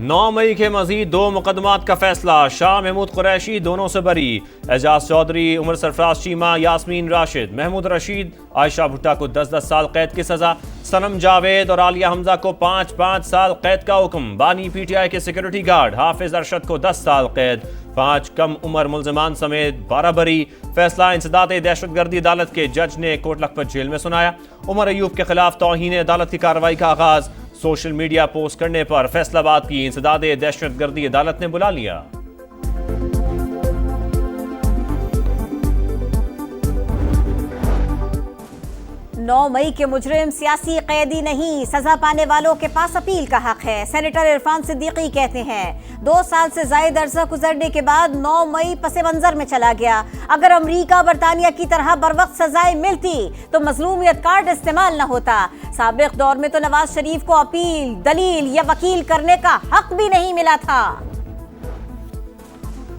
9 मई के मजीद 2 मुकदमात का फैसला। शाह महमूद कुरैशी दोनों से बरी। एजाज चौधरी, उमर सरफराज चीमा, यास्मीन राशिद, महमूद रशीद, आयशा भुट्टा को 10-10 साल कैद की सजा। सनम जावेद और आलिया हमजा को 5-5 साल कैद का हुक्म। बानी पीटीआई के सिक्योरिटी गार्ड हाफिज अरशद को 10 साल कैद। 5 कम उम्र मुलजमान समेत 12 बरी। फैसला इंसदाद दहशतगर्दी अदालत के जज ने कोट लखपत जेल में सुनाया। उमर अयूब के खिलाफ तौहीन अदालत की कार्रवाई का आगाज। सोशल मीडिया पोस्ट करने पर फैसलाबाद की इंसदाद दहशतगर्दी अदालत ने बुला लिया। 9 मई के मुजरिम सियासी कैदी नहीं, सजा पाने वालों के पास अपील का हक है। सेनेटर इरफान सिद्दीकी कहते हैं 2 साल से ज्यादा अरसा गुजरने के बाद 9 मई पसे मंजर में चला गया। अगर अमेरिका बरतानिया की तरह बर वक्त सजाएं मिलती तो मजलूमियत कार्ड इस्तेमाल न होता। साबिक दौर में तो नवाज शरीफ को अपील, दलील या वकील करने का हक भी नहीं मिला था।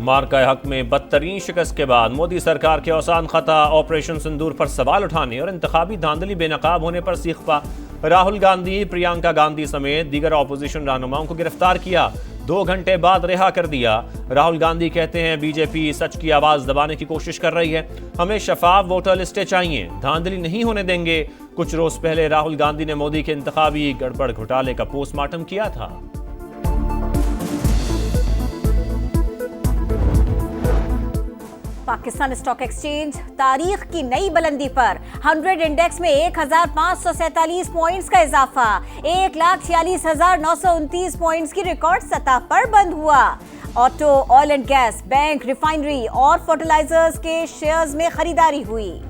मार्का हक में बदतरीन शिकस्त के बाद मोदी सरकार के औसान खता, ऑपरेशन सिंदूर पर सवाल उठाने और इंतखाबी धांधली बेनकाब होने पर सीखपा। राहुल गांधी, प्रियंका गांधी समेत दीगर अपोजिशन रहनुमाओं को गिरफ्तार किया, 2 घंटे बाद रिहा कर दिया। राहुल गांधी कहते हैं बीजेपी सच की आवाज दबाने की कोशिश कर रही है, हमें शफाफ वोटर लिस्टें चाहिए, धांधली नहीं होने देंगे। कुछ रोज पहले राहुल गांधी ने मोदी के इंतखाबी गड़बड़ घोटाले का पोस्टमार्टम किया था। पाकिस्तान स्टॉक एक्सचेंज तारीख की नई बुलंदी पर 100 इंडेक्स में 1547 पॉइंट्स का इजाफा, 1,46,929 पॉइंट्स की रिकॉर्ड सतह पर बंद हुआ। Auto, oil and gas, bank, refinery और फर्टिलाइजर्स के शेयर्स में खरीदारी हुई।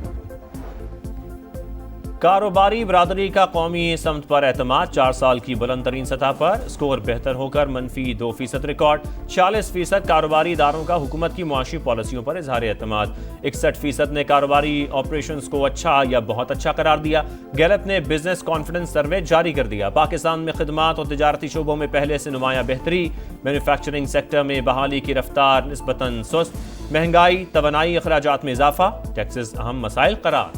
कारोबारी बरादरी का कौमी समत पर एतमाद 4 साल की बुलंद तरीन सतह पर, स्कोर बेहतर होकर -2% रिकॉर्ड। 46% कारोबारी इदारों का हुकूमत की मुआशी पॉलिसियों पर इजहार एतमाद। 61% ने कारोबारी ऑपरेशंस को अच्छा या बहुत अच्छा करार दिया। गैलप ने बिजनेस कॉन्फिडेंस सर्वे जारी कर दिया। पाकिस्तान में खिदमात और तिजारती शोबों में पहले से नुमाया बेहतरी। मैन्युफैक्चरिंग सेक्टर में बहाली की रफ्तार निस्बतन सुस्त। महंगाई, तवानाई अखराजात में इजाफा, टैक्सेस अहम मसाइल करार।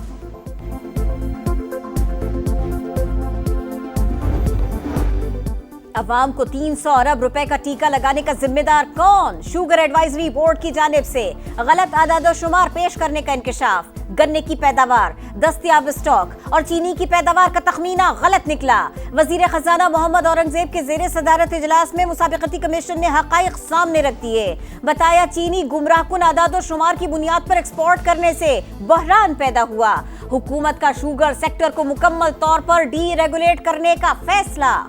अवाम को 300 अरब रुपए का टीका लगाने का जिम्मेदार कौन? शुगर एडवाइजरी बोर्ड की जानिब से गलत आदाद-ओ-शुमार पेश करने का इंकशाफ। गन्ने की पैदावार, दस्तयाब स्टॉक और चीनी की पैदावार का तखमीना गलत निकला। वजीर खजाना मोहम्मद औरंगजेब के जेर सदारत इजलास में मुसाबिकती कमीशन ने हकाइक सामने रख दिए। बताया चीनी गुमराहकुन आदाद-ओ-शुमार की बुनियाद पर एक्सपोर्ट करने से बहरान पैदा हुआ। हुकूमत का शुगर सेक्टर को मुकम्मल तौर पर डीरेगुलेट करने का फैसला।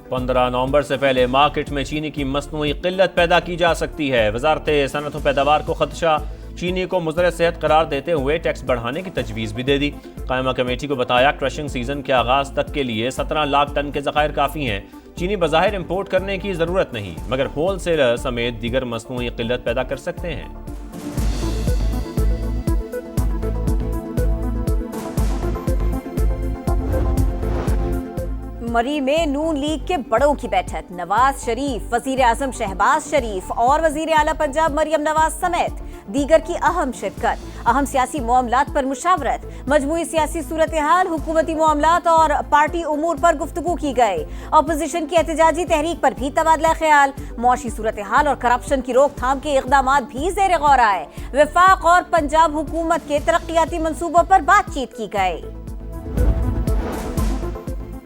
15 नवंबर से पहले मार्केट में चीनी की मसनूई किल्लत पैदा की जा सकती है। वजारत सनअत व पैदावार को खदशा, चीनी को मुज़र सेहत करार देते हुए टैक्स बढ़ाने की तजवीज़ भी दे दी। कायमा कमेटी को बताया क्रशिंग सीजन के आगाज तक के लिए 17 लाख टन के ज़खायर काफ़ी हैं। चीनी बज़ाहिर इम्पोर्ट करने की ज़रूरत नहीं, मगर होल सेलर समेत दीगर मसनूई किल्लत पैदा कर सकते हैं। मरी में नून लीग के बड़ों की बैठक। नवाज शरीफ, वजीर आजम शहबाज शरीफ और वजीर आला पंजाब मरियम नवाज समेत दीगर की अहम शिरकत। अहम सियासी मामलात पर मुशावरत, मजमूई सियासी सूरत हाल, हुकूमती मामलात और पार्टी उमूर पर गुफ्तगू की गई। अपोजिशन की एहतजाजी तहरीक पर भी तबादला ख्याल। मुआशी सूरत हाल और करप्शन की रोकथाम के इकदाम भी ज़ेर गौर आए। वफाक और पंजाब हुकूमत के तरक्याती मंसूबों पर बातचीत की गई।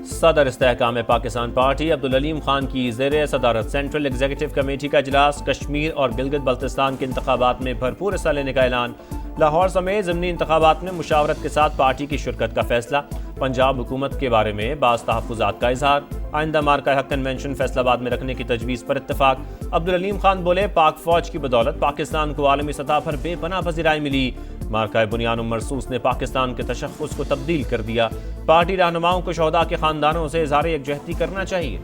सदर इस्तेहकाम पाकिस्तान पार्टी अब्दुल अलीम खान की ज़ेर सदारत सेंट्रल एग्जीक्यूटिव कमेटी का इजलास। कश्मीर और गिलगित बल्तिस्तान के इंतखाबात में भरपूर हिस्सा लेने का ऐलान। लाहौर समेत ज़मीनी इंतखाबात में मुशावरत के साथ पार्टी की शिरकत का फैसला। पंजाब हुकूमत के बारे में बाज़ तहफ़्फ़ुज़ात का इजहार। आइंदा मार्का हक कन्वेंशन फैसलाबाद में रखने की तजवीज़ पर इत्तफाक। अब्दुल अलीम खान बोले पाक फौज की बदौलत पाकिस्तान को आलमी सतह पर बेपनाह पज़ीराई मिली। मार्का बुनियान मरसूस ने पाकिस्तान के तशख़्ख़ुस को तब्दील कर दिया। पार्टी रहनुमाओं को शोहदा के खानदानों से इज़हार यकजहती करना चाहिए।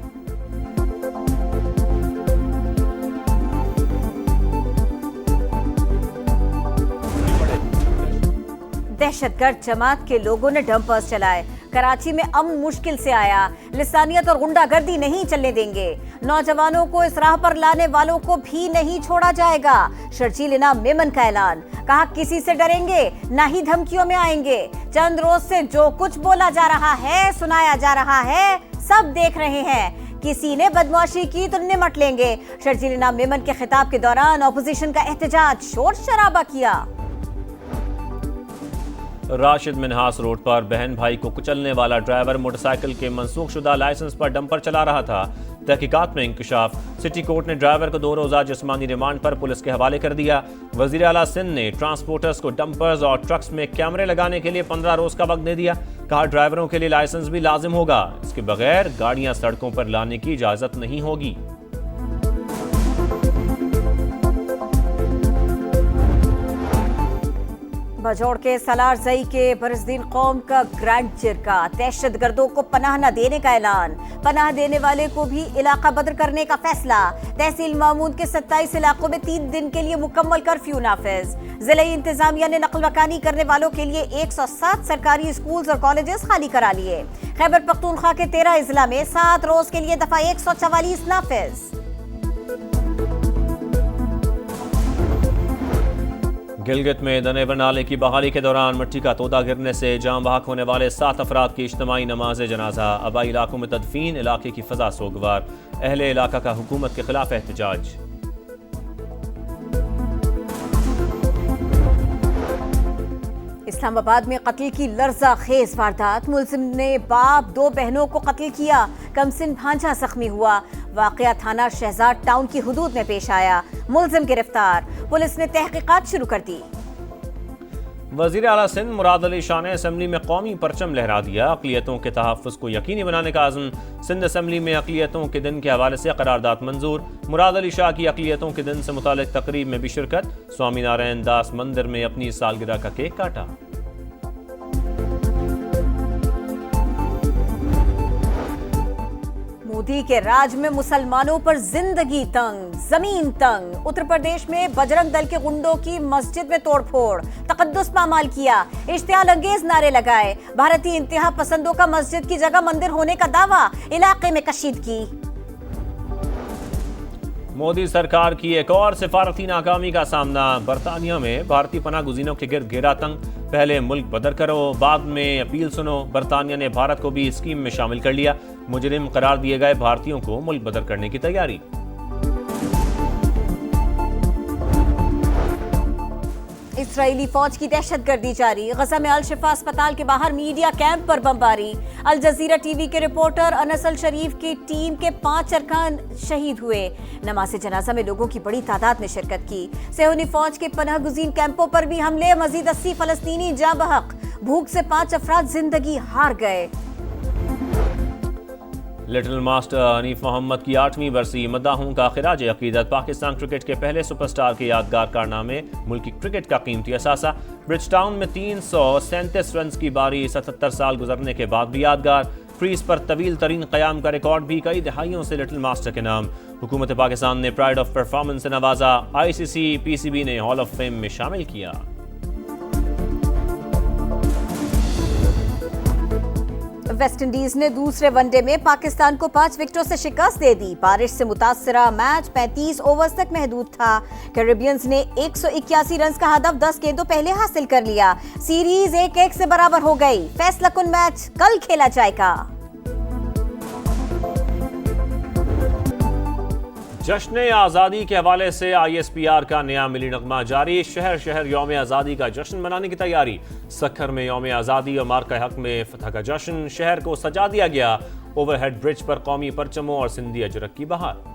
दहशतगर्द जमात के लोगों ने डंपर्स चलाए, कराची में अमन मुश्किल से आया, लिसानियत और गुंडागर्दी नहीं चलने देंगे, नौजवानों को इस राह पर लाने वालों को भी नहीं छोड़ा जाएगा। शर्जील इनाम मेमन का ऐलान, कहा किसी से डरेंगे ना ही धमकियों में आएंगे। चंद रोज से जो कुछ बोला जा रहा है, सुनाया जा रहा है, सब देख रहे हैं। किसी ने बदमाशी की तो निमट लेंगे। शर्जील इनाम मेमन के खिताब के दौरान ऑपोजिशन का एहतजाज शोर शराबा किया। राशिद मिन्हास रोड पर बहन भाई को कुचलने वाला ड्राइवर मोटरसाइकिल के मनसूख शुदा लाइसेंस पर डंपर चला रहा था। तहकीकात में इंकशाफ, सिटी कोर्ट ने ड्राइवर को 2 रोज़ा जिस्मानी रिमांड पर पुलिस के हवाले कर दिया। वज़ीर आला सिंध ने ट्रांसपोर्टर्स को डंपर्स और ट्रक्स में कैमरे लगाने के लिए 15 रोज का वक्त दे दिया। कहा ड्राइवरों के लिए लाइसेंस भी लाजिम होगा, इसके बगैर गाड़ियां सड़कों पर लाने की इजाजत नहीं होगी। बजौड़ के सलार जई के बरसदीन कौम का ग्रैंड जिरका, दहशत गर्दों को पनाह न देने का ऐलान, पनाह देने वाले को भी इलाका बदर करने का फैसला। तहसील मामूद के 27 इलाकों में 3 दिन के लिए मुकम्मल कर्फ्यू नाफिज। जिला इंतजामिया ने नकल मकानी करने वालों के लिए 107 सरकारी स्कूल और कॉलेजेस खाली करा लिए। खैबर पख्तूनख्वा के 13 अजला में 7 रोज के लिए दफा 144 नाफिज। गिलगित में दनेवर नाले की बहाली के दौरान मिट्टी का तोदा गिरने से जाम बहक होने वाले 7 अफराद की इज्तिमाई नमाज जनाजा। आबाई इलाकों में तदफीन, इलाके की फजा सोगवार। अहले इलाका का हुकूमत के खिलाफ एहतजाज। इस्लामाबाद में कत्ल की लर्जा खेज वारदात, मुलजिम ने बाप 2 बहनों को कत्ल किया, कमसिन भांजा जख्मी हुआ। वाकया थाना शहजाद टाउन की हुदूद में पेश आया, मुलजिम गिरफ्तार, पुलिस ने तहकीकात शुरू कर दी। वज़ीर आला सिंध मुराद अली शाह ने असम्बली में कौमी परचम लहरा दिया। अक़लियतों के तहफ़्फ़ुज़ को यकीनी बनाने का आज़म। सिंध असम्बली में अक़लियतों के दिन के हवाले से करारदाद मंजूर। मुराद अली शाह की अक़लियतों के दिन से मुतालिक तकरीब में भी शिरकत। स्वामी नारायण दास मंदिर में अपनी सालगिरह का केक काटा। मोदी के राज में मुसलमानों पर जिंदगी तंग, जमीन तंग। उत्तर प्रदेश में बजरंग दल के गुंडों की मस्जिद में तोड़फोड़, तकद्दुस पामाल किया, इश्तियाल अंगेज नारे लगाए। भारतीय इंतहा पसंदों का मस्जिद की जगह मंदिर होने का दावा, इलाके में कशीदगी। मोदी सरकार की एक और सिफारती नाकामी का सामना। बरतानिया में भारतीय पनाह गुज़ीरों के गिर्द घेरा तंग। पहले मुल्क बदर करो, बाद में अपील सुनो। बरतानिया ने भारत को भी स्कीम में शामिल कर लिया। मुजरिम करार दिए गए भारतीयों को मुल्क बदर करने की तैयारी। इस्राएली फौज की दहशतगर्दी जारी। गजा में अल शिफा अस्पताल के बाहर मीडिया कैंप पर बमबारी। अल जजीरा टीवी के रिपोर्टर अनस अल शरीफ की टीम के 5 अरकान शहीद हुए। नमाज जनाजा में लोगों की बड़ी तादाद ने शिरकत की। सेहूनी फौज के पनाह गुज़ीन कैंपों पर भी हमले, मजीद 80 फलस्तीनी जाँ बहक। भूख से 5 अफराद जिंदगी हार गए। लिटिल मास्टर हनीफ मोहम्मद की 8वीं बरसी। मद्दाहों का खिराज अकीदत। पाकिस्तान क्रिकेट के पहले सुपरस्टार के यादगार कारनामे, मुल्की क्रिकेट का कीमती असासा। ब्रिज टाउन में 337 रन की बारी 77 साल गुजरने के बाद भी यादगार। क्रीज पर तवील तरीन क़याम का रिकॉर्ड भी कई दहाइयों से लिटिल मास्टर के नाम। हुकूमत पाकिस्तान ने प्राइड ऑफ परफॉर्मेंस से नवाजा। ICC PCB ने हॉल ऑफ फेम में शामिल किया। वेस्टइंडीज ने दूसरे वनडे में पाकिस्तान को 5 विकेटों से शिकस्त दे दी। बारिश से मुतासरा मैच 35 ओवर्स तक महदूद था। कैरेबियंस ने 181 रन का हदफ 10 गेंदों पहले हासिल कर लिया। सीरीज 1-1 से बराबर हो गई। फैसला कुन मैच कल खेला जाएगा। जश्न आज़ादी के हवाले से ISPR का नया मिली नगमा जारी। शहर शहर यौम आज़ादी का जश्न मनाने की तैयारी। सखर में यौम आज़ादी और मार्का हक में फतह का जश्न। शहर को सजा दिया गया। ओवरहेड ब्रिज पर कौमी परचमों और सिंधी अजरक की बहार।